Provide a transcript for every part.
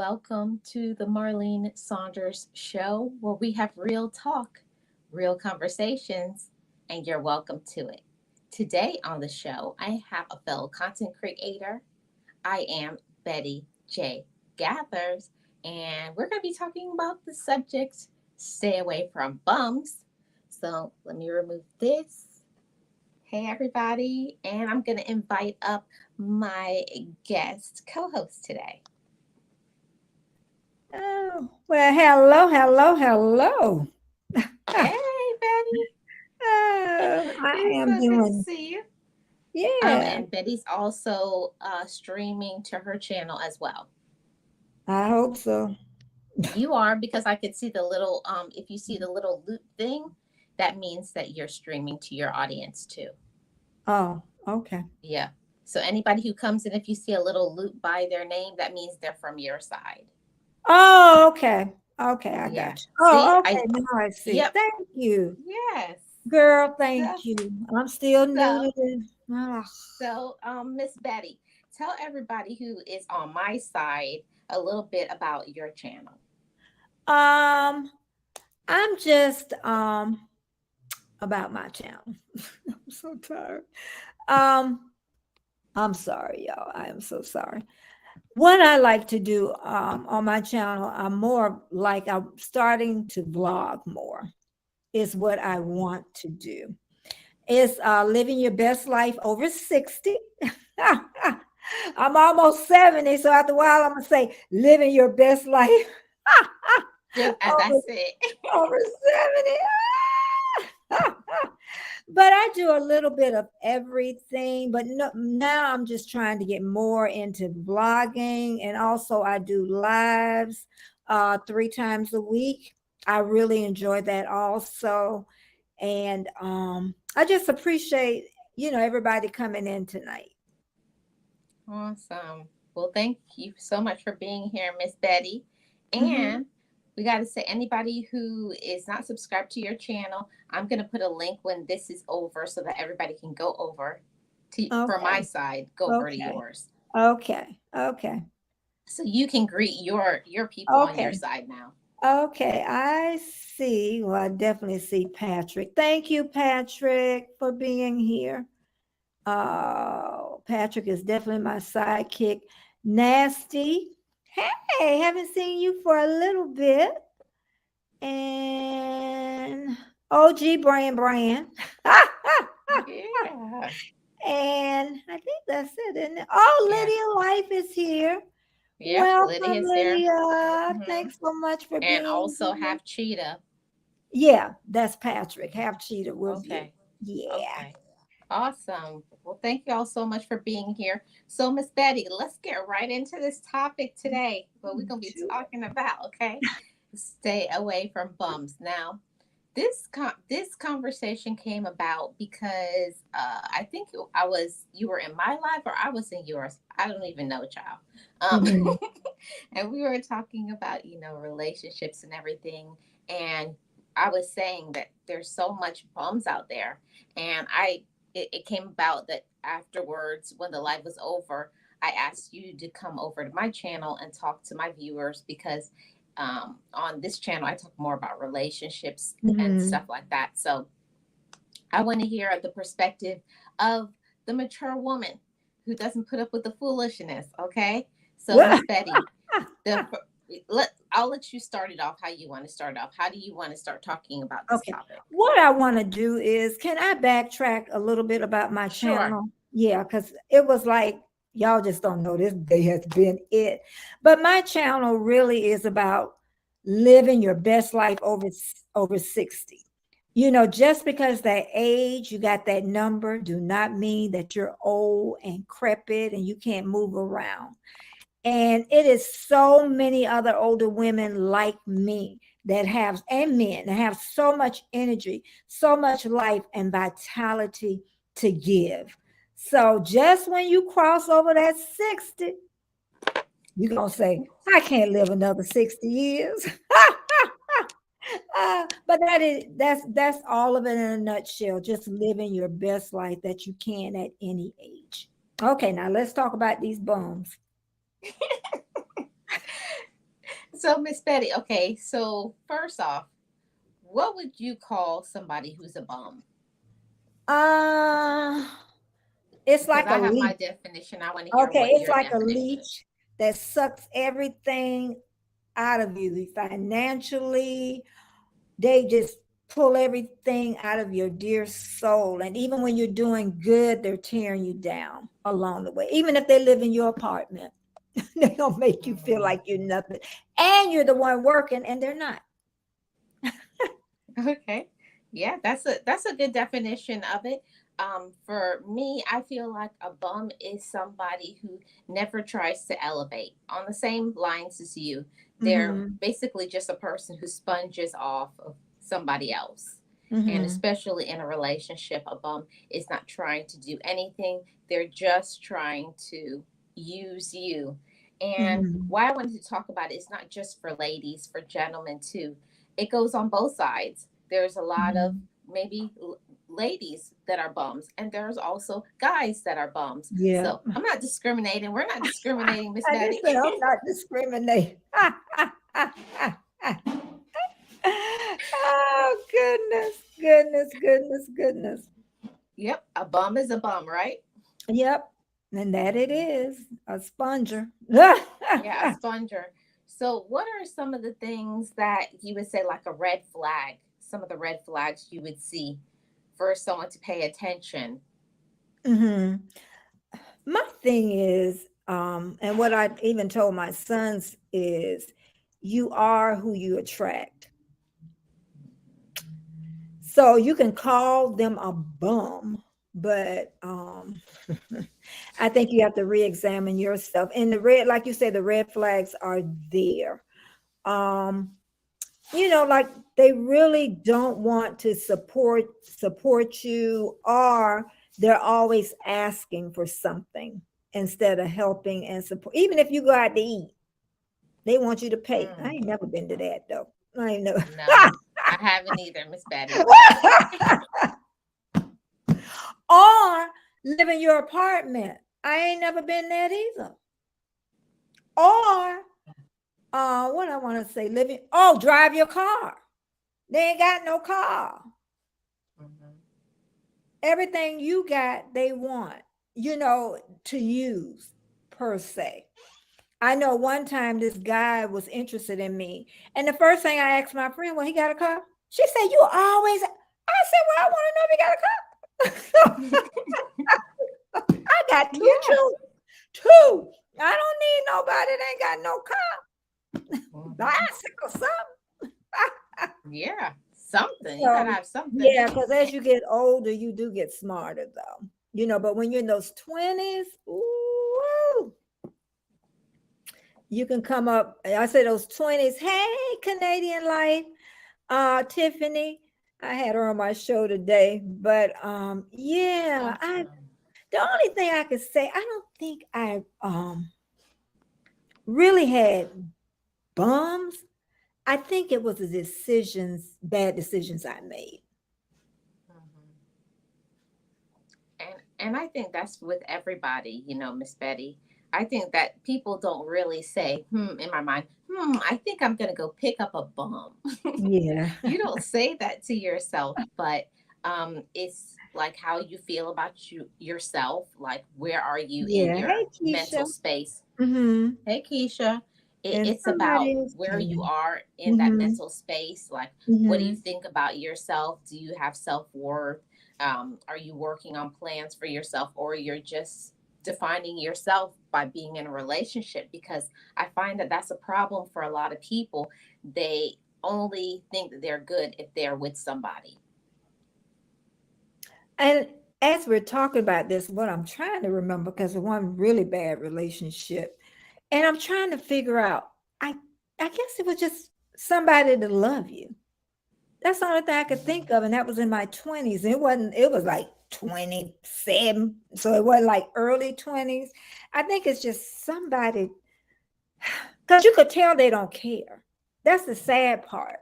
welcome to the Marlene Saunders Show, where we have real talk, real conversations, and you're welcome to it. Today on the show, I have a fellow content creator. I am Betty J. Gathers, and we're going to be talking about the subject stay away from bums. So let me remove this. Hey, everybody, and I'm going to invite up my guest co host today. Oh, well, hello, hello, hello. Hey, Betty. I It's am so good to doing, see you. yeah, And Betty's also streaming to her channel as well. I hope so. You are because I could see the little if you see the little loop thing, that means that you're streaming to your audience too. Oh, okay. Yeah. So anybody who comes in, if you see a little loop by their name, that means they're from your side. Oh, okay. Okay, I Yeah. got you. See, Oh, I okay. Now I see. yep. Thank you. Yes. Girl, So thank you. I'm still new so to this. Ah. Miss Betty, tell everybody who is on my side a little bit about your channel. Um, I'm just about my channel. I'm so tired. Um, I'm sorry, y'all. I am so sorry. What I like to do on my channel, I'm starting to vlog more, is what I want to do. It's living your best life over 60. I'm almost 70, so after a while, I'm going to say living your best life Just over, that's it. over 70. But I do a little bit of everything. But no, now I'm just trying to get more into vlogging, and also I do lives 3 times a week. I really enjoy that also, and I just appreciate everybody coming in tonight. Awesome. Well, thank you so much for being here, Miss Betty. Hmm. And we got to say, anybody who is not subscribed to your channel, I'm going to put a link when this is over so that everybody can go over to for my Okay, side, go over to okay, yours, okay, okay, so you can greet your people on your okay. side now. Okay, I see. Well, I definitely see Patrick. Thank you, Patrick, for being here. Patrick is definitely my sidekick. Nasty. Hey, haven't seen you for a little bit. And OG Brand. Yeah. And I think that's it, isn't it? Oh, Yeah. Lydia Life is here. Yep. Welcome, Lydia's here. Lydia. Hmm. Thanks so much for And being also here. have Cheetah. Yeah, that's Patrick. Half cheater with you. Okay. Yeah. Okay. Awesome. Well, thank you all so much for being here. So, Miss Betty, let's get right into this topic today. What we're going to be Sure. talking about, okay? Stay away from bums. Now, this conversation came about because I think you were in my life or I was in yours. I don't even know, child. Mhm. And we were talking about relationships and everything, and I was saying that there's so much bums out there, and it came about that afterwards when the live was over, I asked you to come over to my channel and talk to my viewers because on this channel I talk more about relationships and Mhm. stuff like that. So I want to hear the perspective of the mature woman who doesn't put up with the foolishness. Okay, so Miss Betty, the I'll let you start it off how you want to start off. How do you want to start talking about this Okay. topic? What I want to do is, can I backtrack a little bit about my Sure. channel? Yeah, because it was like, y'all just don't know this day has been it. But my channel really is about living your best life over 60. Just because that age, you got that number, do not mean that you're old and crepit and you can't move around. And it is so many other older women like me that have, and men that have so much energy, so much life and vitality to give. So just when you cross over that 60, you're going to say, I can't live another 60 years. But that's all of it in a nutshell. Just living your best life that you can at any age. Okay, now let's talk about these bums. So, Miss Betty, okay, so first off, what would you call somebody who's a bum? Uh, it's Because like a I have my leech. definition. I want to hear Okay, what it's your like a definition is. leech that sucks everything out of you financially. They just pull everything out of your dear soul. And even when you're doing good, they're tearing you down along the way. Even if they live in your apartment, they don't make you feel Mhm. like you're nothing. And you're the one working, and they're not. Okay. Yeah, that's a good definition of it. For me, I feel like a bum is somebody who never tries to elevate on the same lines as you. They're Mm-hmm. basically just a person who sponges off of somebody else. And Mm-hmm. especially in a relationship, a bum is not trying to do anything. They're just trying to use you. And Mm-hmm. why I wanted to talk about it is not just for ladies, for gentlemen too. It goes on both sides. There's a lot of Mm-hmm. maybe ladies that are bums, and there's also guys that are bums. Yeah. So I'm not discriminating. We're not discriminating, Miss I just Betty. said I'm not discriminating. Oh goodness, goodness, goodness, goodness. Yep, a bum is a bum, right? Yep. And that it Mhm. is a sponger. Yeah, a sponger. So, what are some of the things that you would say, like a red flag? Some of the red flags you would see for someone to pay attention. Hmm. My thing is, and what I even told my sons is, you are who you attract. So you can call them a bum, but I think you have to re-examine yourself. And the red, like you said, the red flags are there. Um, like they really don't want to support you, or they're always asking for something instead of helping and support. Even if you go out to eat, they want you to pay. I Mm, ain't never been to that though. I ain't never. no, I haven't either, Miss Betty. Or live in your apartment. I ain't never been there either. Or what I want to say, living, drive your car. They ain't got no car. Mhm. Everything you got, they want, to use per se. I know one time this guy was interested in me. And the first thing I asked my friend, well, he got a car? She said, you always. I said, well, I want to know if he got a car. I got two Yeah. children. Two. I don't need nobody that ain't got no car, Mhm. bicycle, something. Yeah. Something. You gotta So, have something. yeah, because as you get older, you do get smarter, though. But when you're in those 20s, ooh, you can come up. I say those 20s. Hey, Canadian Life, Tiffany. I had her on my show today, but yeah, I Awesome. the only thing I could say, I don't think I really had bums. I think it was the bad decisions I made. Mhm. And I think that's with everybody, Miss Betty. I think that people don't really say, in my mind, I think I'm gonna go pick up a bum. Yeah. You don't say that to yourself, but it's like how you feel about yourself, like where are you in Yeah. your Hey, Keisha. mental space. Mm-hmm. Hey, Keisha. And It's somebody about else where came you in. are in that Mm-hmm. mental space. Like, what do you Mm-hmm. think about yourself? Do you have self worth? Are you working on plans for yourself, or you're just defining yourself by being in a relationship? Because I find that that's a problem for a lot of people. They only think that they're good if they're with somebody. And as we're talking about this, what I'm trying to remember, because of one really bad relationship, and I'm trying to figure out, I I guess it was just somebody to love you. That's the only thing I could think of, and that was in my 20s. It wasn't, it was like 27, so it wasn't like early 20s. I think it's just somebody, because you could tell they don't care. That's the sad part.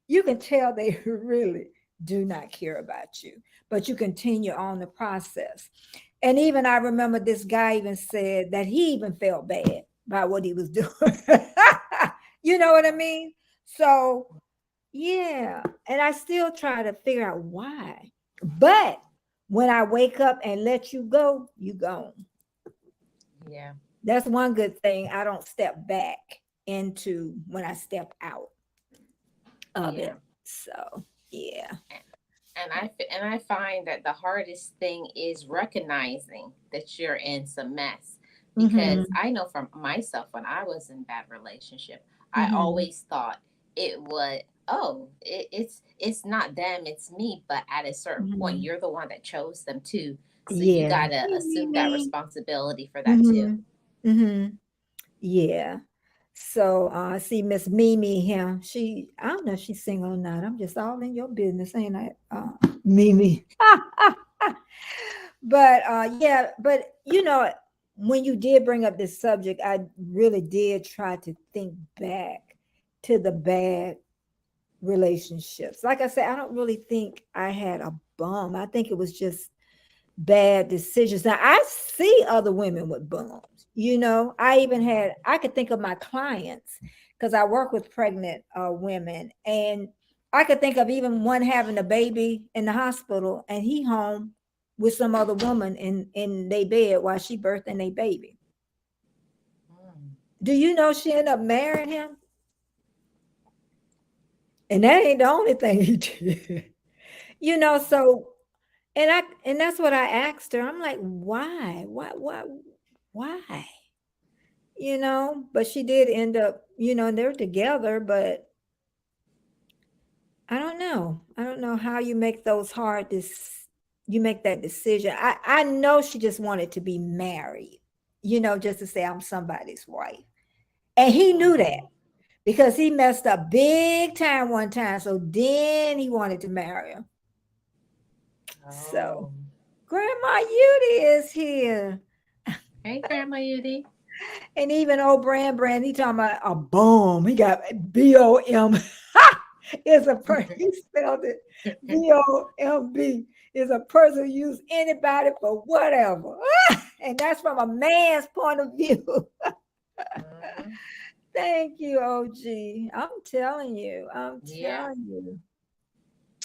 You can tell they really do not care about you, but you continue on the process. And even I remember this guy even said that he even felt bad about what he was doing. You know what I mean? So yeah, and I still try to figure out why. But when I wake up and let you go, you gone. Yeah. That's one good thing. I don't step back into when I step out of Yeah. it. So yeah. And I find that the hardest thing is recognizing that you're in some mess, because Mm-hmm. I know from myself, when I was in bad relationship, I Mm-hmm. always thought it was, oh, it's not them, it's me. But at a certain point, Mm-hmm. you're the one that chose them too, so you Yeah. got to assume that Me. responsibility for that too. Mm-hmm. Mm-hmm. Yeah. So see Miss Mimi here. I don't know if she's single or not. I'm just all in your business, ain't I? Mimi. But yeah, but when you did bring up this subject, I really did try to think back to the bad relationships. Like I said, I don't really think I had a bum. I think it was just bad decisions. Now I see other women with bums. I even I could think of my clients because I work with pregnant women, and I could think of even one having a baby in the hospital and he home with some other woman in their bed while she birthing their baby. Mm. Do you know she ended up marrying him? And that ain't the only thing he did. So and that's what I asked her. I'm like, why? Why? But she did end up, they're together, but I don't know. I don't know how you make those you make that decision. I know she just wanted to be married, just to say I'm somebody's wife. And he knew that Mhm. because he messed up big time one time. So then he wanted to marry her. So Oh. Grandma Judy is here. Hey, Grandma Yudi. And even old Brand, he talking about a bomb. He got BOM. Is a person, he spelled it BOMB, is a person who use anybody for whatever. And that's from a man's point of view. Mhm. Thank you, OG. I'm telling you. I'm Yeah. telling you.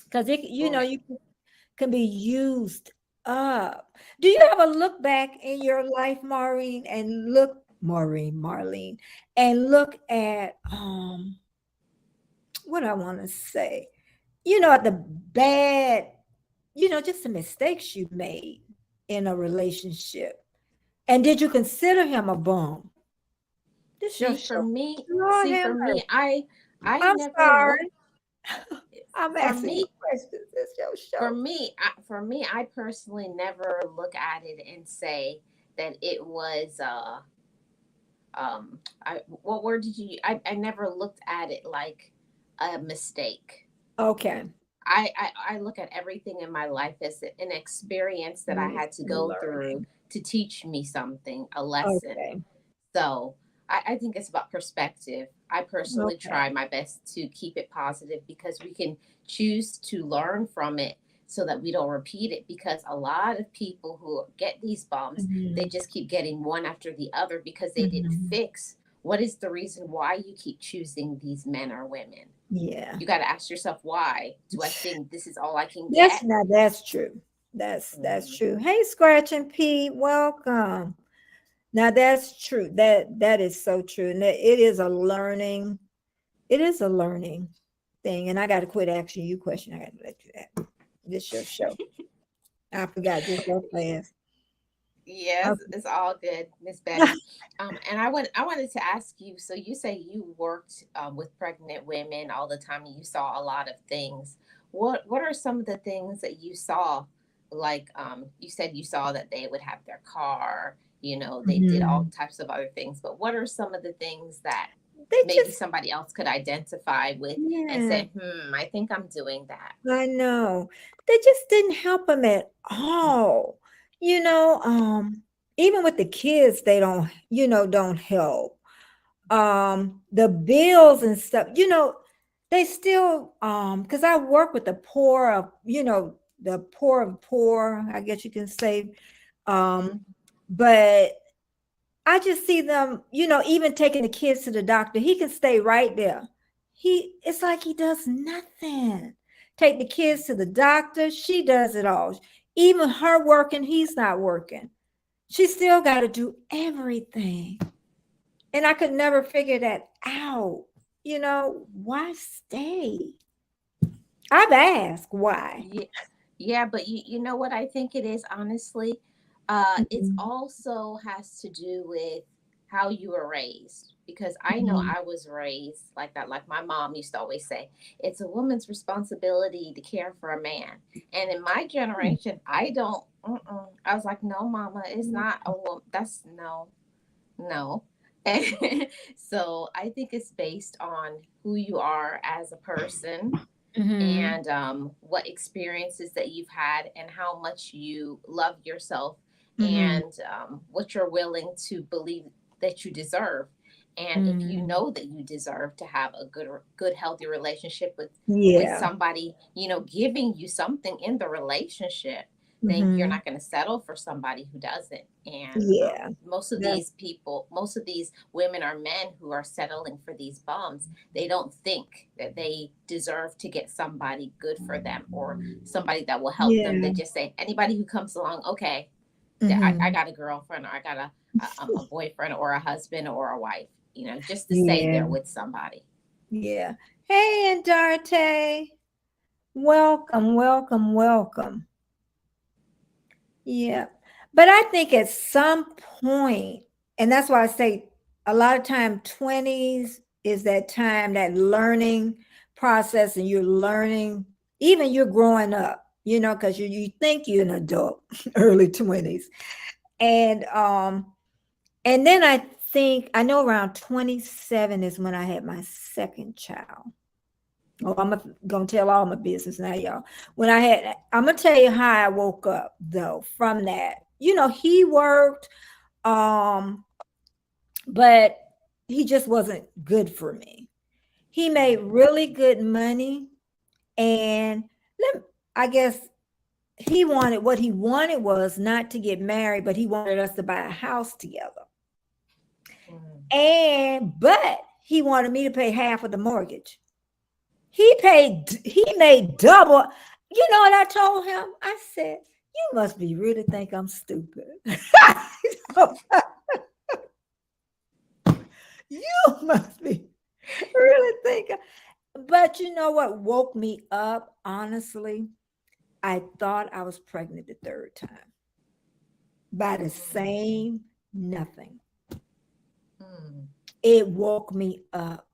Because Well, you can be used up. Do you ever look back in your life, Marlene, and look at what I want to say? At the bad, just the mistakes you made in a relationship. And did you consider him a bum? This your show. Lord see, have for me, mercy. I I'm never looked. sorry. I'm For asking you me, questions. It's your show. I personally never look at it and say that it was what word did you? I never looked at it like a mistake. Okay. I look at everything in my life as an experience that I had to Lesson go through learning. to teach me something, a lesson. Okay. So I think it's about perspective. I personally Okay. try my best to keep it positive, because we can choose to learn from it so that we don't repeat it. Because a lot of people who get these bumps, they Mhm. just keep getting one after the other because they didn't Mhm. fix what is the reason why you keep choosing these men or women. Yeah. You got to ask yourself, why do I think this is all I can That's get? not that's true. That's Mhm. true. Hey, Scratch and Pete, welcome. Now that's true. That is so true. And it is a learning, thing. And I gotta quit asking you questions. I gotta let you that. This your show. I forgot just so fast. Yes, Okay. it's all good, Miss Betty. And I wanted to ask you. So you say you worked with pregnant women all the time, and you saw a lot of things. What are some of the things that you saw? Like you said, you saw that they would have their car. You know, they did all Mhm. types of other things. But what are some of the things that They maybe just somebody else could identify with and yeah. say, I think I'm doing that. I know. They just didn't help him at all. You know, even with the kids, they don't help. The bills and stuff, they still because I work with the poor of, the poor of poor, I guess you can say. Um, Mm-hmm. but I just see them, even taking the kids to the doctor. He can stay right there. It's like he does nothing. Take the kids to the doctor. She does it all. Even her working, he's not working. She still got to do everything. And I could never figure that out. Why stay? I've asked why. Yeah, yeah, but you know what I think it is, honestly? It's Mhm, also has to do with how you were raised. Because I know mhm, I was raised like that. Like my mom used to always say, it's a woman's responsibility to care for a man. And in my generation, I don't, I was like, no, mama, it's mhm, not a woman. That's no, no. And so I think it's based on who you are as a person mhm, and what experiences that you've had and how much you love yourself mhm, and what you're willing to believe that you deserve. And if you mhm. know that you deserve to have a good healthy relationship with Yeah. somebody, giving you something in the relationship, then you're Mhm. not going to settle for somebody who doesn't. And Yeah. most of That's these people, most of these women or men who are settling for these bums, they don't think that they deserve to get somebody good for them or somebody that will help them. They yeah. just say anybody who comes along, okay, I Mhm. got a girlfriend or I got a boyfriend or a husband or a wife, just to say Yeah. they're with somebody. Yeah. Hey, Andarte. Welcome, welcome, welcome. Yeah. But I think at some point, and that's why I say a lot of time 20s is that time, that learning process, and you're learning, even you're growing up, because you think you're an adult, early 20s. And then I know around 27 is when I had my second child. Oh, gonna tell all my business now, y'all. I'm gonna tell you how I woke up though from that. He worked, um, but he just wasn't good for me. He made really good money, and I guess what he wanted was not to get married, but he wanted us to buy a house together. Mm. But he wanted me to pay half of the mortgage. He made double. You know what I told him? I said, you must be really think I'm stupid. You must be really think. But you know what woke me up, honestly? I thought I was pregnant the third time by the same nothing. Mm. It woke me up.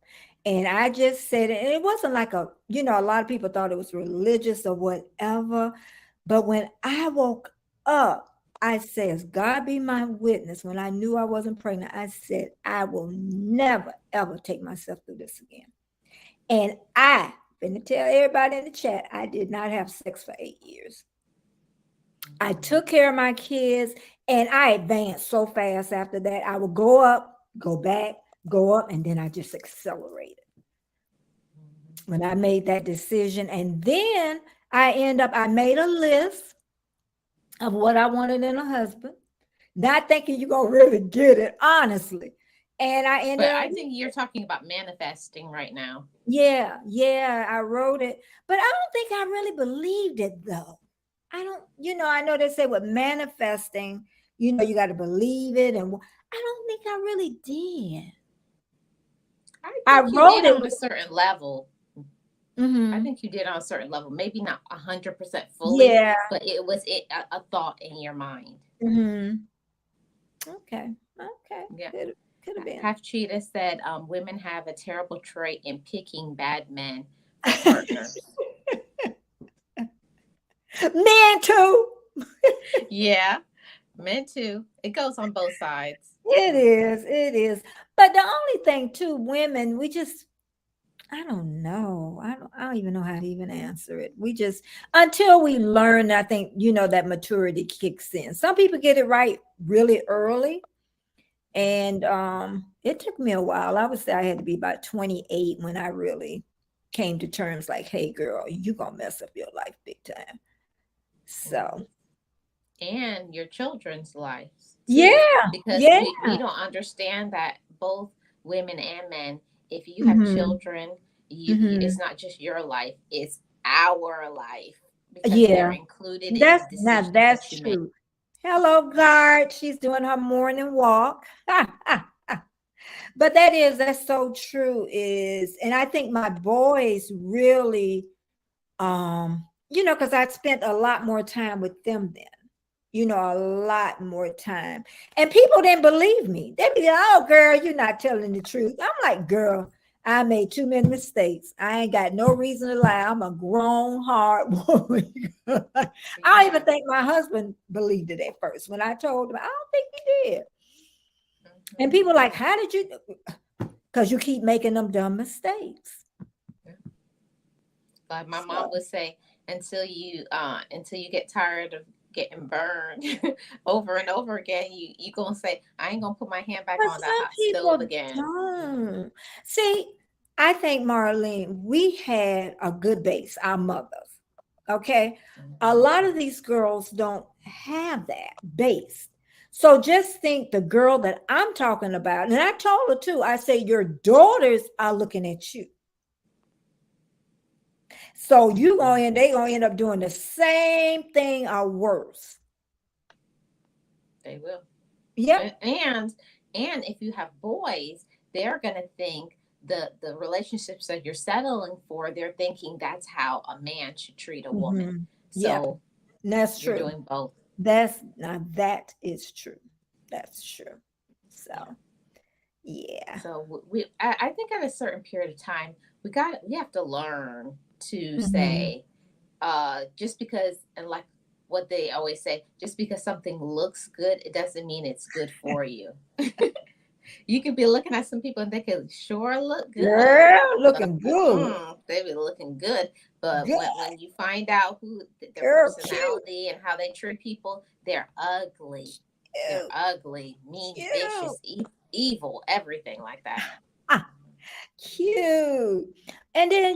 And I just said it, and it wasn't like a lot of people thought it was religious or whatever. But when I woke up, I says, God be my witness. When I knew I wasn't pregnant, I said, I will never, ever take myself through this again. And I'm going to tell everybody in the chat, I did not have sex for 8 years. I took care of my kids, and I advanced so fast after that. I would go up, go back, go up, and then I just accelerated when I made that decision. And then I made a list of what I wanted in a husband, not thinking you're going to really get it, honestly. And I ended But up, I think you're talking about manifesting right now. yeah, yeah, I wrote it. But I don't think I really believed it, though. I don't, I know they say with manifesting, you got to believe it. And I don't think I really did. I I think you wrote did it on a with, certain level. I mhm, think you did on a certain level. Maybe not 100% fully, yeah. but it was a thought in your mind. Mhm. Okay. Okay. Yeah. Could have been. Half Cheetah said women have a terrible trait in picking bad men for partners. Men too. Yeah, men too. It goes on both sides. It is. It is. But the only thing too, women, we just, I don't know. I don't even know how to even answer it. We just, until we learn, I think, that maturity kicks in. Some people get it right really early. And it took me a while. I would say I had to be about 28 when I really came to terms like, hey girl, you gonna mess up your life big time. So And your children's lives. too, Yeah. because Yeah. we don't understand that both women and men, if you have Hmm. children, it's Hmm. not just your life, it's our life, because they're Yeah. included in the That's now decisions that's that you make. true. Hello, guard. She's doing her morning walk. But that's so true. Is and I think my boys really because I spent a lot more time with them then. A lot more time. And people didn't believe me. They'd be like, oh, girl, you're not telling the truth. I'm like, girl, I made too many mistakes. I ain't got no reason to lie. I'm a grown, hard woman. I don't even Yeah. think my husband believed it at first. When I told him, I don't think he did. And Hmm. people like, how did you? Because you keep making them dumb mistakes. Like my mom So, would say, until you get tired of getting burned over and over again, you gonna say, I ain't gonna put my hand back but on that some hot stove people again. don't. See, I think, Marlene, we had a good base, our mothers. Okay. A Hmm. lot of these girls don't have that base. So just think the girl that I'm talking about, and I told her too, I say, your daughters are looking at you. So they gonna end up doing the same thing or worse. They will. Yep. And if you have boys, they're gonna think the relationships that you're settling for, they're thinking that's how a man should treat a woman. Hmm. Yeah, So that's you're true. doing both. That's now that is true. That's true. Yeah. So yeah. So I think at a certain period of time, we have to learn to Hmm. say, just because, and like what they always say, just because something looks good, it doesn't mean it's good for you. You could be looking at some people and they could sure look good, Girl, but looking good. they be looking good. But Good. when you find out who their Girl, cute. personality and how they treat people, they're ugly. They're Cute. ugly, mean, Cute. vicious, evil, everything like that. Ah, cute. And then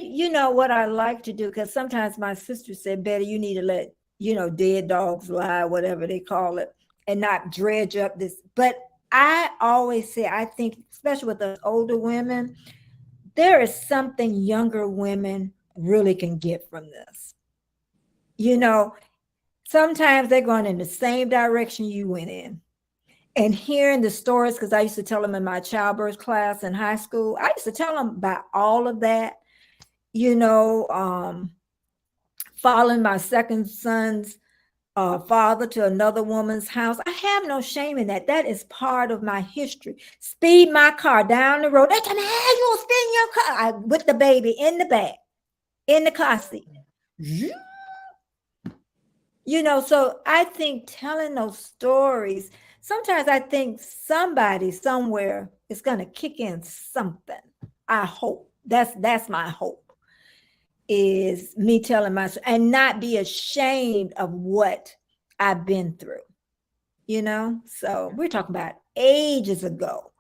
what I like to do, because sometimes my sister said, Betty, you need to let, dead dogs lie, whatever they call it, and not dredge up this. But I always say, I think, especially with us older women, there is something younger women really can get from this. You know, Sometimes they're going in the same direction you went in. And hearing the stories, because I used to tell them in my childbirth class in high school, I used to tell them about all of that, you know, um, following my second son's father to another woman's house. I have no shame in that. That is part of my history. Speed my car down the road. They tell me, hey, you'll spin your car with the baby in the back, in the car seat. So I think telling those stories, sometimes I think somebody somewhere is going to kick in something. I hope that's my hope, is me telling my and not be ashamed of what I've been through. So we're talking about ages ago.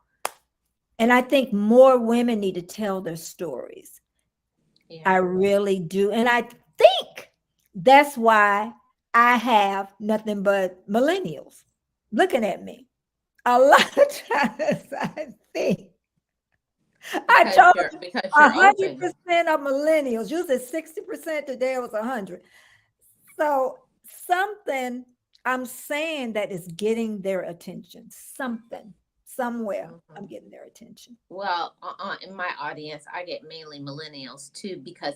And I think more women need to tell their stories. Yeah. I really do. And I think that's why I have nothing but millennials looking at me. A lot of times I think I told you Because a you're hundred open. percent of millennials. You said 60%, today it was 100. So something I'm saying that is getting their attention. Something, somewhere I'm Mhm. getting their attention. Well, in my audience, I get mainly millennials too, because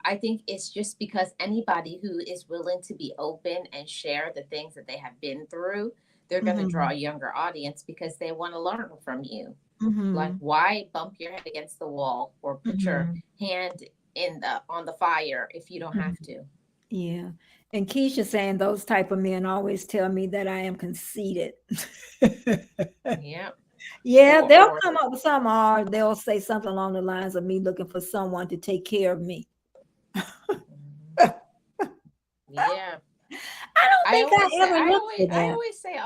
I think it's just because anybody who is willing to be open and share the things that they have been through, they're going to draw Hmm. a younger audience because they want to learn from you. Like, Hmm. why bump your head against the wall or put your Hmm. hand in the on the fire if you don't have to? Yeah. And Keisha saying those type of men always tell me that I am conceited. Yeah. Yeah, they'll Or come up with some, or they'll say something along the lines of me looking for someone to take care of me. Mhm. I Yeah. don't think I ever looked for I that. always say,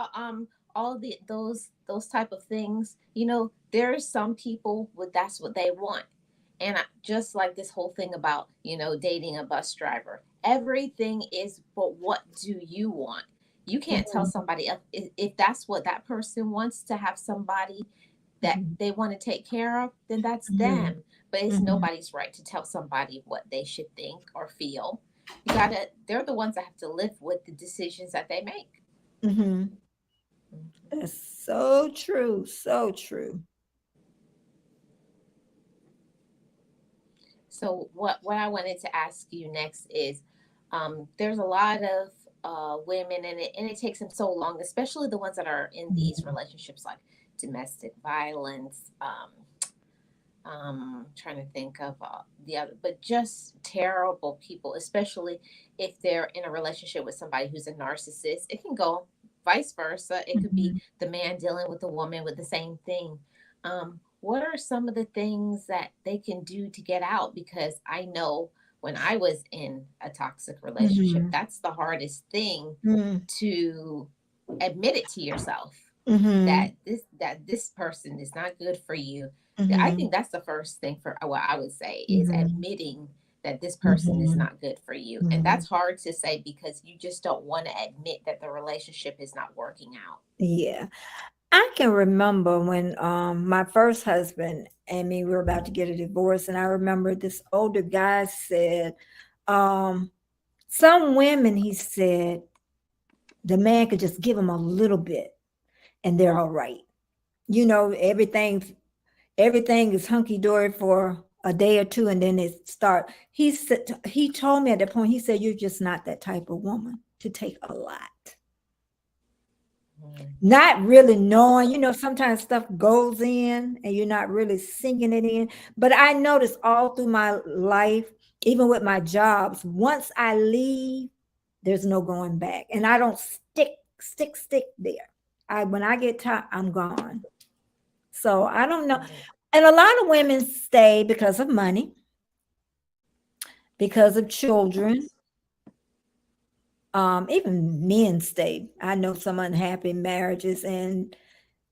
all the those type of things. You know, there's some people with that's what they want, and just like this whole thing about dating a bus driver. Everything is, but what do you want? You can't tell Mhm, somebody else if that's what that person wants to have somebody that mhm, they want to take care of, then that's mhm, them. But it's mhm, nobody's right to tell somebody what they should think or feel. You gotta, they're the ones that have to live with the decisions that they make. mhm. Mhm. That's so true. So true. So what I wanted to ask you next is, there's a lot of women, and it takes them so long, especially the ones that are in these Mhm, relationships like domestic violence. Trying to think of the other, but just terrible people, especially if they're in a relationship with somebody who's a narcissist. It can go vice versa. It could be mhm, the man dealing with the woman with the same thing. What are some of the things that they can do to get out? Because I know when I was in a toxic relationship, mhm, that's the hardest thing mhm, to admit it to yourself, mhm, that this person is not good for you. I mhm, think that's the first thing for what I would say is mhm, admitting that this person is mhm, not good for you. And mhm. that's hard to say because you just don't want to admit that the relationship is not working out. Yeah. I can remember when my first husband and me were about to get a divorce, and I remember this older guy said, um, some women, he said, the man could just give them a little bit and they're all right. You know, everything is hunky dory for a day or two, and then it start. He said he told me at that point. He said, "You're just not that type of woman to take a lot." Mm. Not really knowing, sometimes stuff goes in and you're not really sinking it in. But I noticed all through my life, even with my jobs, once I leave, there's no going back. And I don't stick there. When I get tired, I'm gone. So I don't know. Right. And a lot of women stay because of money, because of children. Even men stay. I know some unhappy marriages and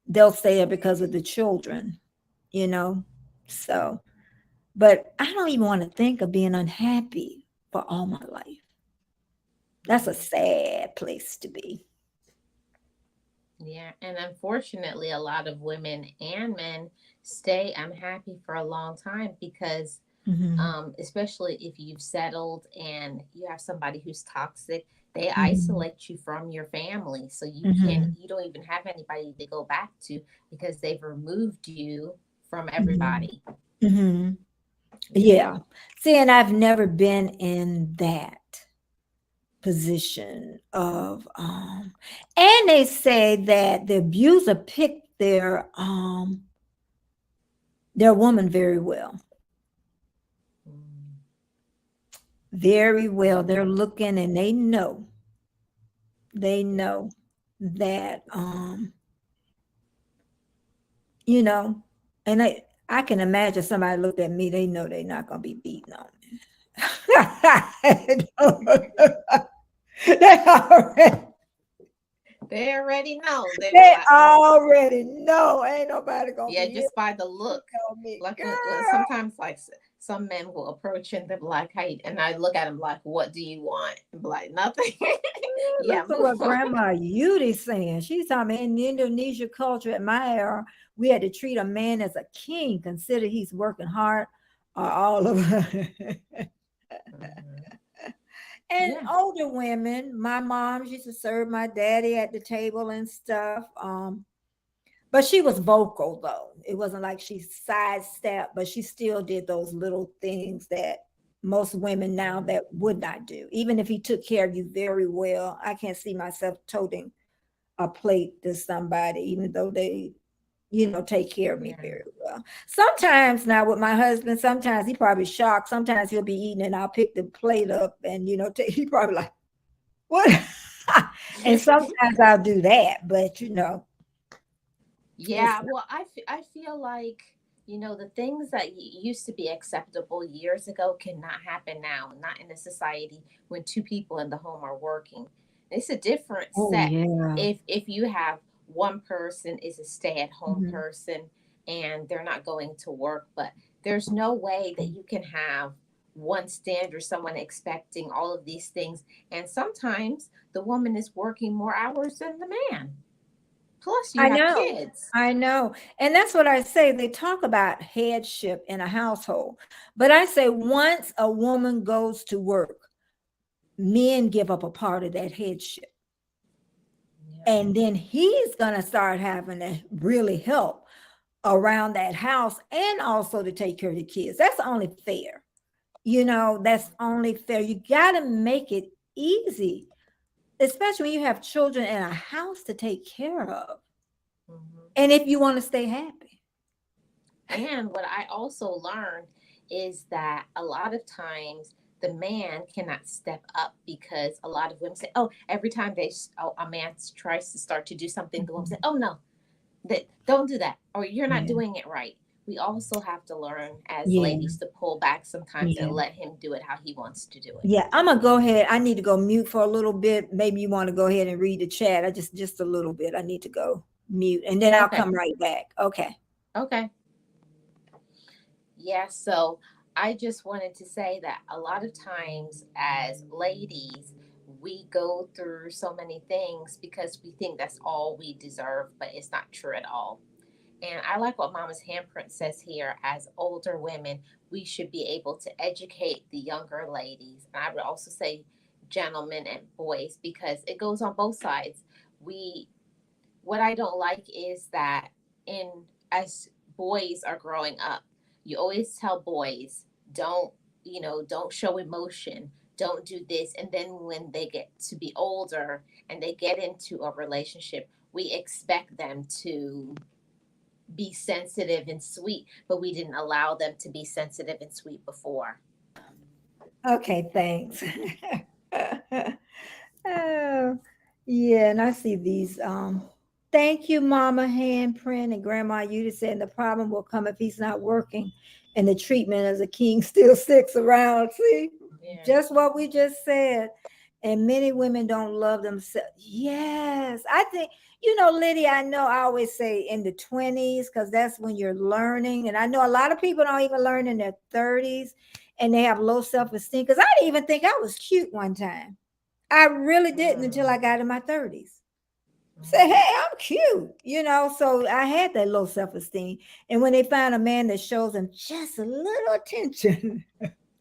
they'll stay there because of the children, you know. So, but I don't even want to think of being unhappy for all my life. That's a Mm. sad place to be. Yeah, and unfortunately, a lot of women and men stay unhappy for a long time because, Hmm. especially if you've settled and you have somebody who's toxic, they Hmm. isolate you from your family. So Hmm. you don't even have anybody to go back to because they've removed you from Hmm. everybody. Hmm. Yeah. Yeah. See, and I've never been in that position of and they say that the abuser picked their woman very well. Mm. Very well. They're looking and they know that you know, and I can imagine somebody looked at me, they know they're not gonna be beating on me. they already They already know. They were they like, oh, already know ain't nobody gonna yeah, be here just by the to look. tell me, Like when girl. sometimes like some men will approach and they're like, "Hey," and I look at him like, "What do you want?" And be like, "Nothing." Yeah, Listen move what on. Grandma Yudi saying. She's talking about in the Indonesia culture at my era, we had to treat a man as a king, consider he's working hard, or all of Mhm. and Yeah. older women. My mom used to serve my daddy at the table and stuff. But she was vocal though. It wasn't like she sidestepped, but she still did those little things that most women now Mhm. that would not do. Even if he took care of you very well, I can't see myself toting a plate to somebody, even though they, take care of me Yeah. very well. Sometimes now with my husband, sometimes he probably shocked. Sometimes he'll be eating and I'll pick the plate up and he probably like, what? And sometimes I'll do that, but it's Yeah, well, I feel like, the things that used to be acceptable years ago cannot happen now, not in a society when two people in the home are working. It's a different oh set yeah. if you have one person is a stay-at-home Mhm. person and they're not going to work, but there's no way that you can have one standard, someone expecting all of these things. And sometimes the woman is working more hours than the man. Plus, you I have know. kids. I know. And that's what I say. They talk about headship in a household. But I say once a woman goes to work, men give up a part of that headship. Yeah. And then he's going to start having to really help around that house and also to take care of the kids. That's only fair. That's only fair. You got to make it easy, especially when you have children and a house to take care of. Mhm. And if you want to stay happy. And what I also learned is that a lot of times the man cannot step up because a lot of women say, "Oh, every time a man tries to start to do something, the woman say, Mhm. "Oh no, that don't do that," or "You're not Yeah. doing it right." We also have to learn as Yeah. ladies to pull back sometimes and Yeah. let him do it how he wants to do it. Yeah. I'm gonna go ahead. I need to go mute for a little bit. Maybe you want to go ahead and read the chat. I just a little bit. I need to go mute and then I'll Okay. come right back. Okay. Okay. Yeah, so I just wanted to say that a lot of times as ladies, we go through so many things because we think that's all we deserve, but it's not true at all. And I like what Mama's Handprint says here. As older women, we should be able to educate the younger ladies. And I would also say gentlemen and boys because it goes on both sides. We what I don't like is that in as boys are growing up, you always tell boys, don't, don't show emotion, don't do this. And then when they get to be older and they get into a relationship, we expect them to be sensitive and sweet, but we didn't allow them to be sensitive and sweet before. Okay, thanks. Oh, yeah, and I see these. Thank you, Mama Handprint and Grandma Yuta saying the problem will come if he's not working and the treatment as a king still sticks around. See, Yeah. just what we just said. And many women don't love themselves. Yes, I think, Lydia, I know I always say in the 20s because that's when you're learning. And I know a lot of people don't even learn in their 30s and they have low self esteem because I didn't even think I was cute one time. I really didn't until Mm. I got in my 30s. Say, Mhm. hey, I'm cute, so I had that low self esteem. And when they find a man that shows them just a little attention,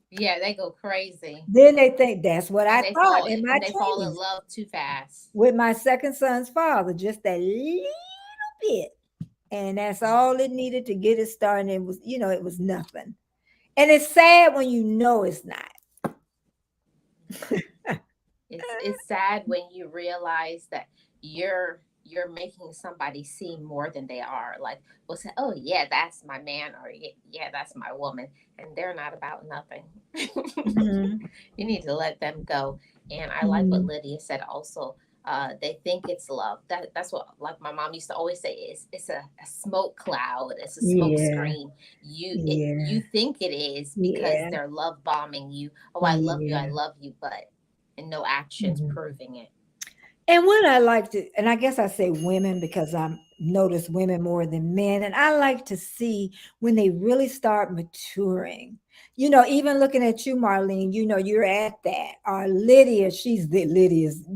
Yeah, they go crazy. then they think that's what I And they thought fall in my and they fall in 20s love too fast. with my second son's father, just that little bit. And that's all it needed to get it started. It was, it was nothing. And it's sad when you know it's not. It's sad when you realize that you're making somebody seem more than they are. Like we'll say, "Oh yeah, that's my man," or "Yeah, that's my woman," and they're not about nothing. Mhm. You need to let them go. And I like what Mhm. Lydia said also. They think it's love. That's what like my mom used to always say. It's a smoke cloud. It's a smoke Yeah, screen. You yeah, think it is because yeah, they're love bombing you. Oh, I yeah. love you, but and no actions Mhm. proving it. And what I like to, and I guess I say women because I notice women more than men, and I like to see when they really start maturing. Even looking at you, Marlene, you're at that. Or Lydia, Lydia's,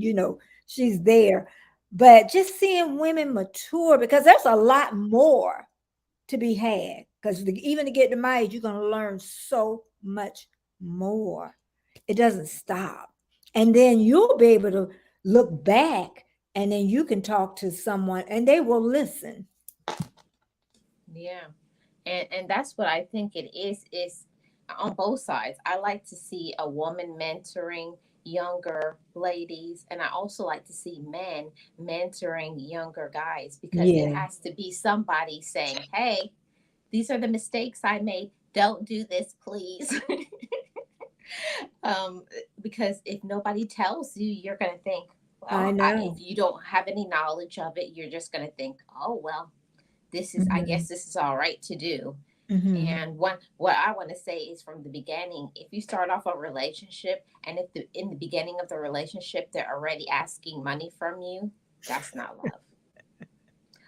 she's there. But just seeing women mature because there's a lot more to be had. Because even to get to my age, you're going to learn so much more. It doesn't stop. And then you'll be able to look back and then you can talk to someone and they will listen. Yeah. And that's what I think it is on both sides. I like to see a woman mentoring younger ladies, and I also like to see men mentoring younger guys because it Yeah. has to be somebody saying, "Hey, these are the mistakes I made. Don't do this, please." um, because if nobody tells you, you're going to think, I well, if know. you don't have any knowledge of it, you're just going to think, oh, well, I Hmm. guess this is all right to do. Hmm. And what I want to say is from the beginning, if you start off a relationship and if in the beginning of the relationship they're already asking money from you, that's not love.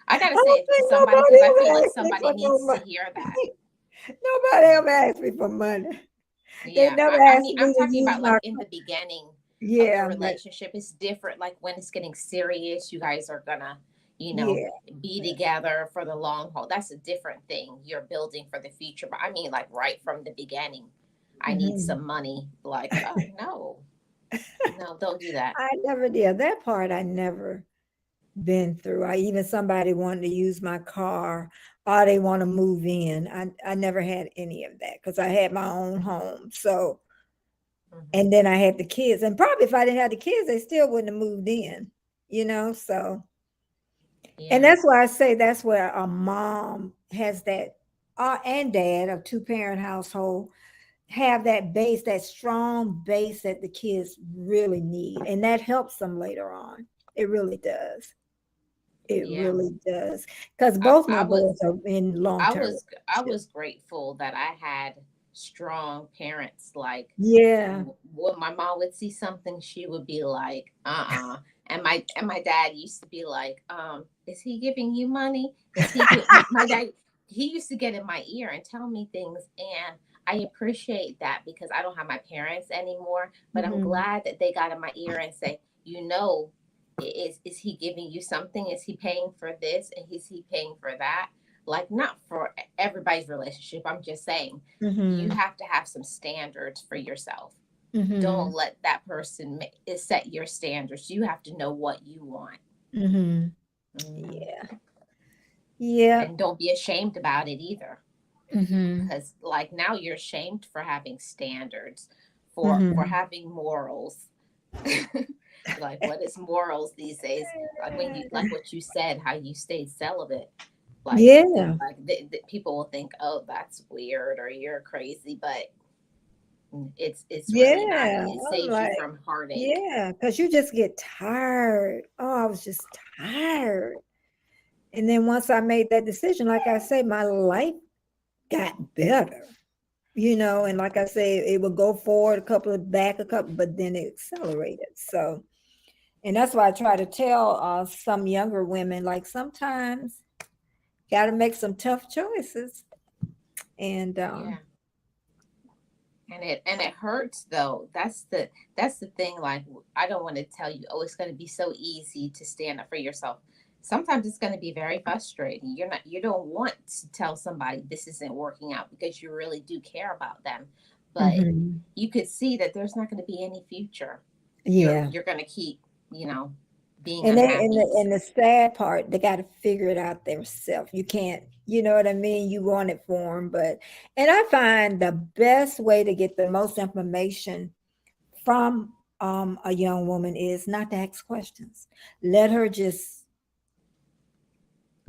I I gotta say don't it to think somebody nobody because I feel ever like asked me somebody for no needs to money. hear that. Nobody ever asked me for money. They Yeah, never I asked mean, me I'm to talking use about like my in the beginning of the yeah, but relationship. It's different. Like when it's getting serious, you guys are gonna, you know, yeah. be together for the long haul. That's a different thing. You're building for the future. But I mean, like right from the beginning, I need Mhm. some money. Like, oh no, no, don't do that. I never did that part. I never been through. I even somebody wanted to use my car or they want to move in. I never had any of that because I had my own home. So Hmm. and then I had the kids. And probably if I didn't have the kids, they still wouldn't have moved in, you know. So and Yeah, that's why I say that's where a mom has that and dad, a two-parent household, have that base, that strong base that the kids really need. And that helps them later on. It really does. It yeah. really does. Because I, both my I was boys are in long-term I relationships. was grateful that I had strong parents. Like Yeah. when my mom would see something, she would be like, and my dad used to be like, is he giving you money? Is he my dad? He used to get in my ear and tell me things, and I appreciate that because I don't have my parents anymore. But I'm Hmm. glad that they got in my ear and say, you know, is he giving you something? Is he paying for this? And is he paying for that? Like not for everybody's relationship. I'm just saying you Hmm. have to have some standards for yourself. Don't Hmm. let that person set your standards. You have to know what you want. Hmm. Hmm. Yeah. Yeah. And don't be ashamed about it either, Hmm. because like now you're ashamed for having standards, for Hmm. having morals. Like what is morals these days? Like when you like what you said, how you stayed celibate. Yeah. People will think, oh, that's weird or you're crazy, but it's really not. Yeah. It I'm saves you like, from heartache. yeah, because you just get tired. Oh, I was just tired. And then once I made that decision, like I say, my life got better, you know, and like I say, it would go forward a couple of back a couple, but then it accelerated. So, and that's why I try to tell some younger women, like sometimes got to make some tough choices. And Yeah. And it hurts though. That's the thing. Like I don't want to tell you, oh, it's going to be so easy to stand up for yourself. Sometimes it's going to be very frustrating. You don't want to tell somebody this isn't working out because you really do care about them, but mhm, you could see that there's not going to be any future. You're yeah. you're going to keep, you know, being And they unhappy. and the sad part, they got to figure it out themselves. You can't, you know what I mean? You want it for them, but and I find the best way to get the most information from a young woman is not to ask questions. Let her just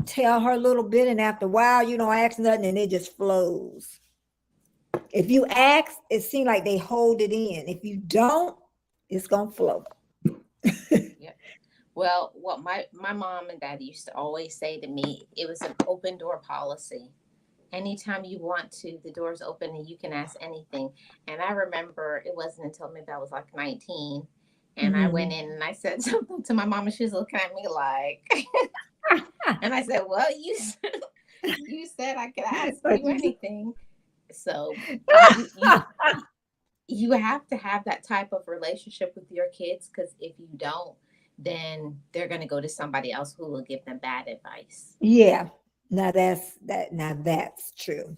tell her little bit, and after a while, you don't ask nothing, and it just flows. If you ask, it seems like they hold it in. If you don't, it's gonna flow. Yeah. Well, what my mom and dad used to always say to me, it was an open door policy. Anytime you want to, the door's open and you can ask anything. And I remember it wasn't until maybe I was like 19 and I went Mhm. in and I said something to my mom and she was looking at me like, and I said, well, you said I could ask But you anything. So you have to have that type of relationship with your kids because if you don't, then they're going to go to somebody else who will give them bad advice. yeah, now that's that. Now that's true.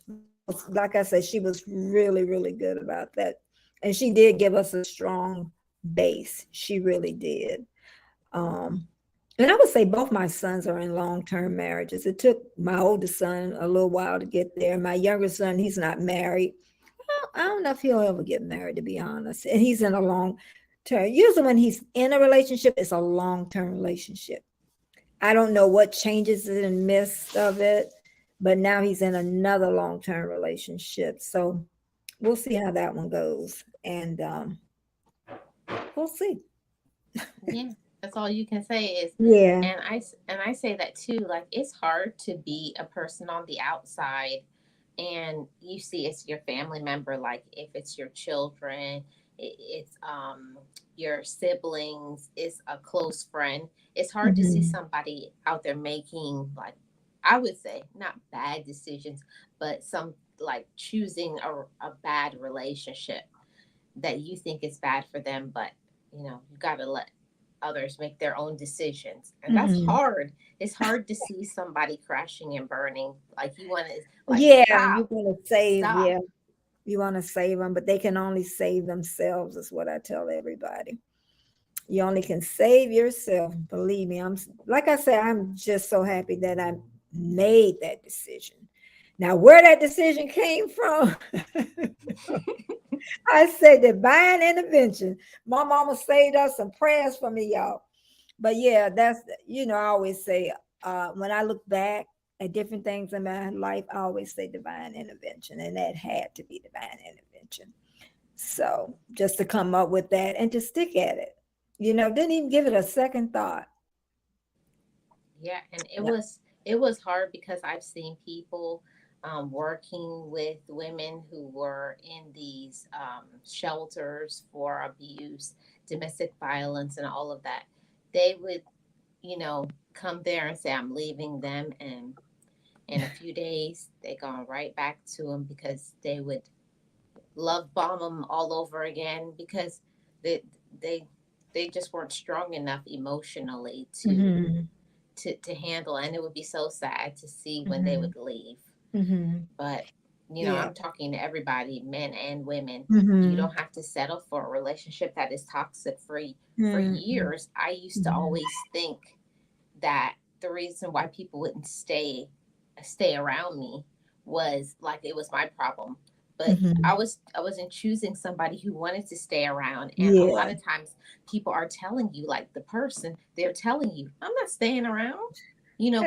Like I said, she was really, really good about that, and she did give us a strong base. She really did. Um, and I would say both my sons are in long-term marriages. It took my oldest son a little while to get there. My younger son, he's not married. I don't know if he'll ever get married, to be honest. And he's in a long term. Usually, when he's in a relationship, it's a long-term relationship. I don't know what changes in the midst of it, but now he's in another long-term relationship. So we'll see how that one goes. And we'll see. Yeah, that's all you can say is, Yeah. and I say that too. Like it's hard to be a person on the outside, and you see it's your family member. Like if it's your children, it's your siblings, it's a close friend. It's hard to see Hmm. somebody out there making like I would say not bad decisions, but some like choosing a bad relationship that you think is bad for them, but you got to let others make their own decisions. And that's Mhm. hard. It's hard to see somebody crashing and burning. Like you want to like Yeah, you stop, want to save, stop. yeah, you want to save them, but they can only save themselves, is what I tell everybody. You only can save yourself. Believe me, like I said, I'm just so happy that I made that decision. Now, where that decision came from, I say divine intervention. My mama saved us some prayers for me, y'all. But yeah, I always say, when I look back at different things in my life, I always say divine intervention, and that had to be divine intervention. So just to come up with that and to stick at it, didn't even give it a second thought. Yeah, and it No. was it was hard because I've seen people working with women who were in these shelters for abuse, domestic violence, and all of that. They would, come there and say, "I'm leaving them," and in a few days they gone right back to them because they would love bomb them all over again because they they they just weren't strong enough emotionally Hmm. to handle, and it would be so sad to see when they Hmm. would leave. Hmm. But Yeah. I'm talking to everybody, men and women. You Hmm. don't have to settle for a relationship that is toxic for Hmm. years. I used to Hmm. always think that the reason why people wouldn't stay around me was like it was my problem. But Hmm. I wasn't choosing somebody who wanted to stay around, and a Yeah. lot of times people are telling you, like the person, they're telling you, I'm not staying around,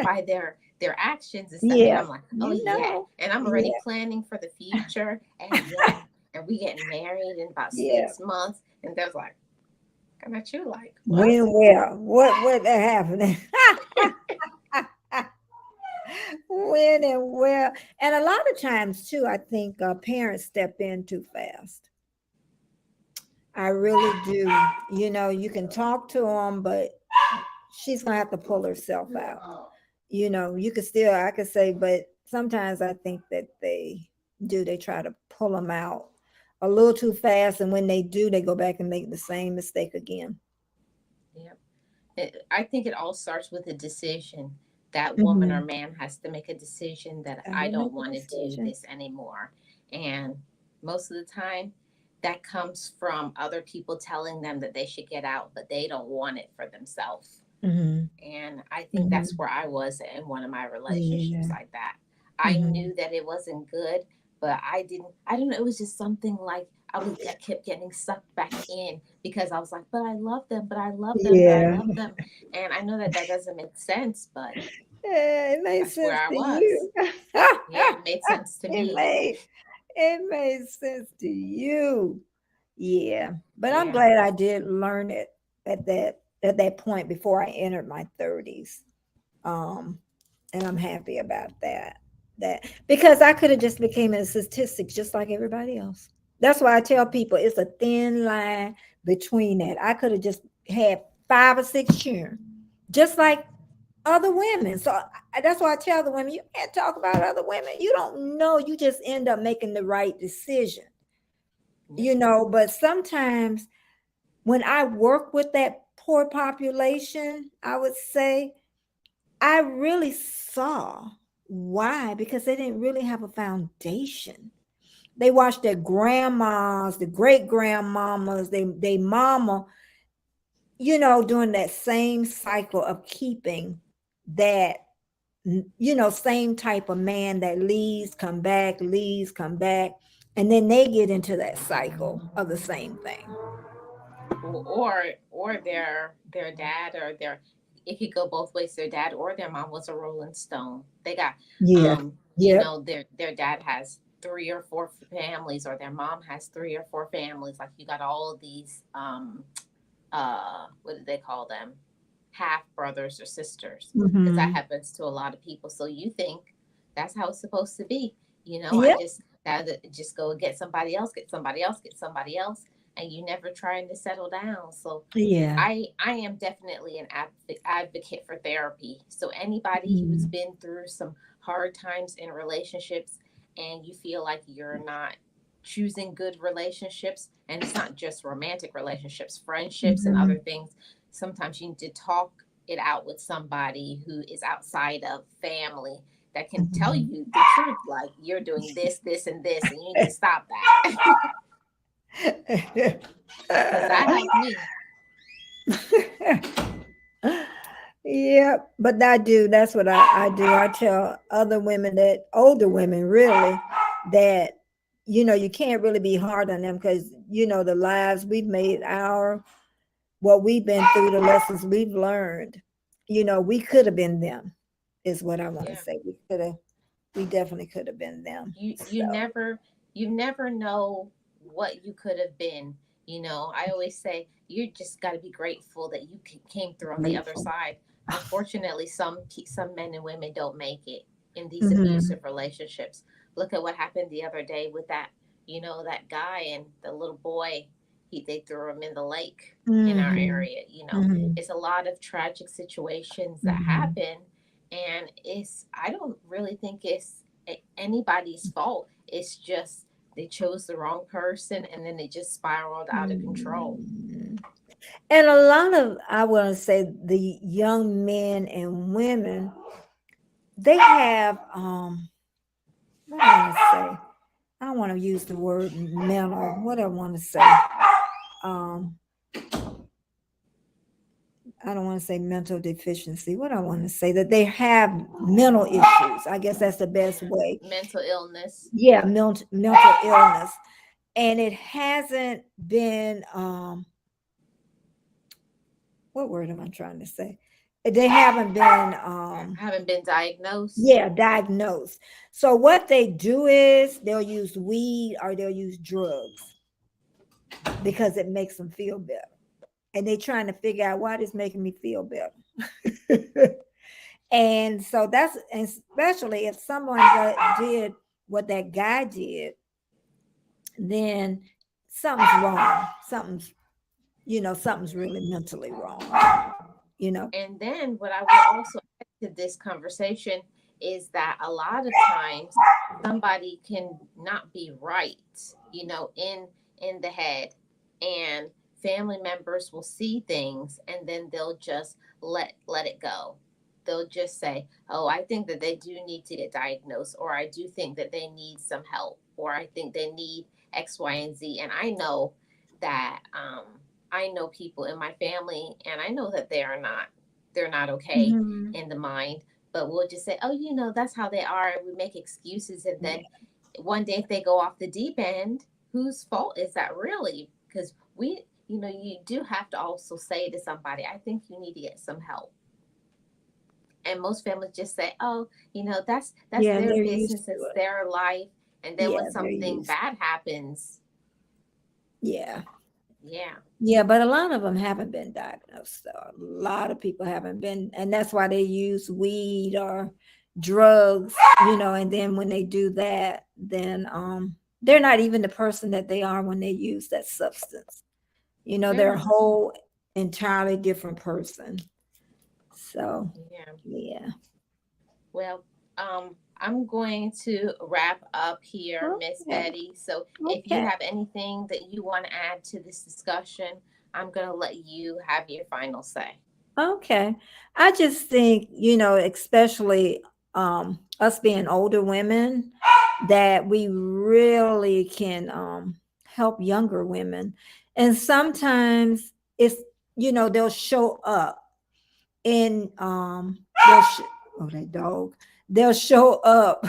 by their actions and stuff. And Yeah. I'm like, oh You yeah. know. And I'm already Yeah. planning for the future. And yeah, and we getting married in about Yeah. 6 months. And there's like, I'm at you like, what? When, where, what that happening? When and where, and a lot of times too, I think parents step in too fast. I really do. You can talk to them, but she's gonna have to pull herself out. You could still, I could say, but sometimes I think that they try to pull them out a little too fast, and when they do, they go back and make the same mistake again. Yeah. I think it all starts with a decision. That woman or Hmm. man has to make a decision that I I will don't make a want to do decision. this anymore. And most of the time, that comes from other people telling them that they should get out, but they don't want it for themselves. Hmm. And I think that's Hmm. where I was in one of my relationships Yeah. like that. I Hmm. knew that it wasn't good, but I don't know, it was just something like I kept getting sucked back in because I was like, but I love them, but I love them, but I Yeah. love them. And I know that that doesn't make sense, but Yeah, it made that's where sense I to was. you. Yeah, it made sense to it me. made it made sense to you. Yeah. But I'm Yeah. glad I did learn it at that point before I entered my 30s. Um, and I'm happy about that. That because I could have just became a statistic just like everybody else. That's why I tell people it's a thin line between that. I could have just had 5 or 6 children, just like other women. So that's why I tell the women you can't talk about other women. You don't know. You just end up making the right decision. Yep. But sometimes when I work with that poor population, I would say I really saw why, because they didn't really have a foundation. They watched their grandmas, the great grandmamas, they mama, doing that same cycle of keeping that, same type of man that leaves, come back, and then they get into that cycle of the same thing. Or their dad or their it could go both ways. Their dad or their mom was a Rolling Stone. They got Yeah. Yep. their dad has 3 or 4 families, or their mom has 3 or 4 families. Like you got all of these what do they call them, half brothers or sisters, because that Hmm. happens to a lot of people. So you think that's how it's supposed to be. I Yep. just that just go and get somebody else, get somebody else, get somebody else. and you never trying to settle down. So Yeah. I am definitely an advocate for therapy. So anybody who's Mhm. been through some hard times in relationships and you feel like you're not choosing good relationships, and it's not just romantic relationships, friendships and other Mhm. things, sometimes you need to talk it out with somebody who is outside of family that can tell Mhm. you the truth, like you're doing this and this and you need to stop that. Because that helped me. Yeah, but I do. That's what I do. I tell other women, that older women really, that you can't really be hard on them, because the lives we've made, what we've been through, the lessons we've learned. We could have been them, is what I want to Yeah. say. We definitely could have been them. You So. never know what you could have been. I always say you just got to be grateful that you came through on the other Grateful. side. Unfortunately, some men and women don't make it in these Hmm. abusive relationships. Look at what happened the other day with that guy and the little boy. They threw him in the lake in our Hmm. area. Hmm. It's a lot of tragic situations that Hmm. happen, and I don't really think it's anybody's fault. It's just they chose the wrong person and then it just spiraled out of control. Hmm. And a lot of, I want to say, the young men and women, they have, what do I want to say? I don't want to use the word mental. What do I want to say? Um, I don't want to say mental deficiency. What I want to say, that they have mental issues. I guess that's the best Yeah. way. Mental illness. Yeah, mental illness, and it hasn't been. What word am I trying to say? They haven't been. Haven't been diagnosed. Yeah, diagnosed. So what they do is they'll use weed or they'll use drugs because it makes them feel better. And they're trying to figure out why this making me feel better. And so that's, especially if someone did what that guy did, then something's wrong. Something's really mentally wrong. You know. And then what I will also add to this conversation is that a lot of times somebody can not be right, in the head, and family members will see things and then they'll just let it go. They'll just say, "Oh, I think that they do need to get diagnosed, or I do think that they need some help, or I think they need X, Y, and Z." And I know people in my family, and I know that they're not okay Mhm. in the mind, but we'll just say, "Oh, that's how they are." And we make excuses. And then one day, if they go off the deep end, whose fault is that really? Because you do have to also say to somebody, "I think you need to get some help." And most families just say, "Oh, that's Yeah, their they're used business, to it's it. their life." And then when Yeah, they're something used. bad happens, Yeah. yeah, Yeah, but a lot of them haven't been diagnosed. Though. A lot of people haven't been, and that's why they use weed or drugs, and then when they do that, then they're not even the person that they are when they use that substance. They're a yeah, whole entirely different person. So, yeah. yeah. Well, I'm going to wrap up here, Miss Okay. Betty. So if you Okay. have anything that you want to add to this discussion, I'm going to let you have your final say. Okay. I just think, especially us being older women, that we really can help younger women. And sometimes it's, they'll show up in oh, that dog. They'll show up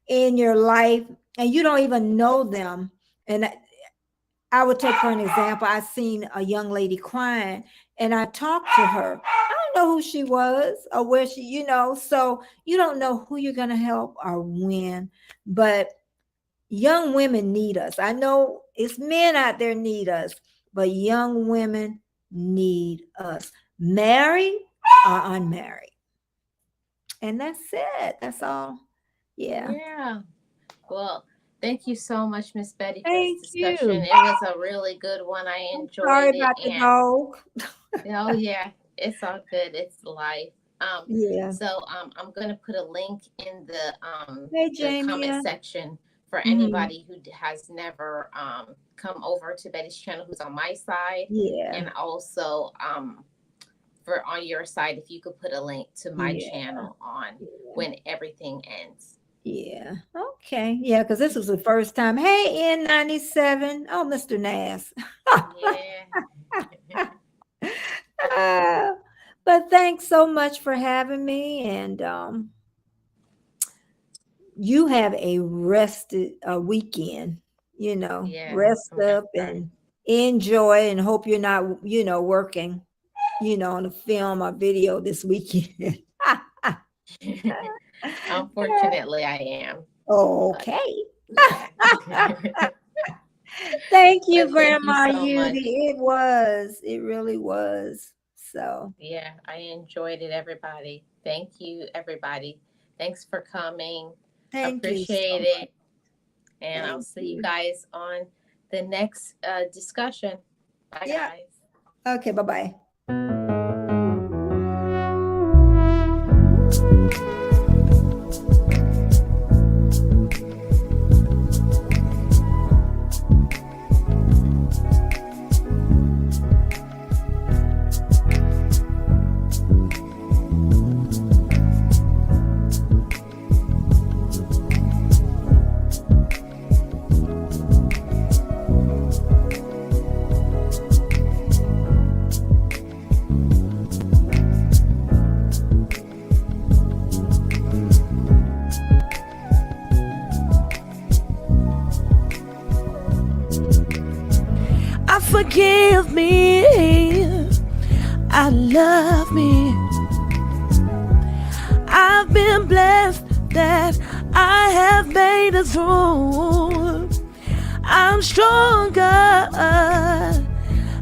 in your life and you don't even know them. And I would take for an example. I seen a young lady crying and I talked to her. I don't know who she was or where so you don't know who you're going to help or when, but young women need us. I know it's men out there need us, but young women need us, married or unmarried. And that's it. That's all. Yeah. Yeah. Well, Thank you so much, Miss Betty, for this Thank discussion. you. It was a really good one. I I'm sorry enjoyed it, about the and dog. oh yeah, it's all good. It's life. Yeah. I'm gonna put a link in Hey, the comment Jamie. section for Hmm. anybody who has never come over to Betty's channel who's on my side, Yeah. and also for on your side if you could put a link to my Yeah. channel on Yeah. when everything ends. Yeah. Okay. Yeah, because this was the first time. Hey, N97. Oh, Mr. Nass. Yeah. Uh, but thanks so much for having me. And you have a rested weekend, Yeah, rest I'm gonna up try. and enjoy and hope you're not, working, on a film or video this weekend. Unfortunately, I am, but Okay. yeah. Thank you, But thank you Grandma so much. Judy. It was. It really was. So Yeah, I enjoyed it, everybody. Thank you, everybody. Thanks for coming. thank you so Appreciate much. it. And I'll Thank see you you. guys on the next discussion. Bye, Yeah. guys. Okay. Bye-bye. I forgive me, I love me. I've been blessed that I have made it through. I'm stronger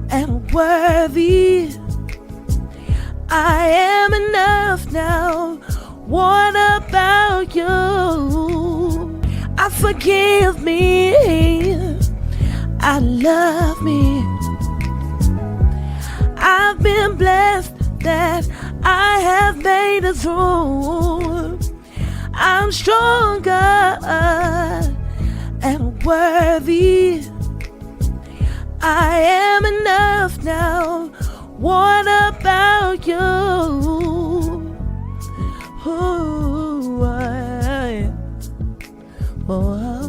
and worthy. I am enough now. What about you? I forgive me, I love me. I've been blessed that I have made it through. I'm stronger and worthy. I am enough now. What about you? Ooh, oh.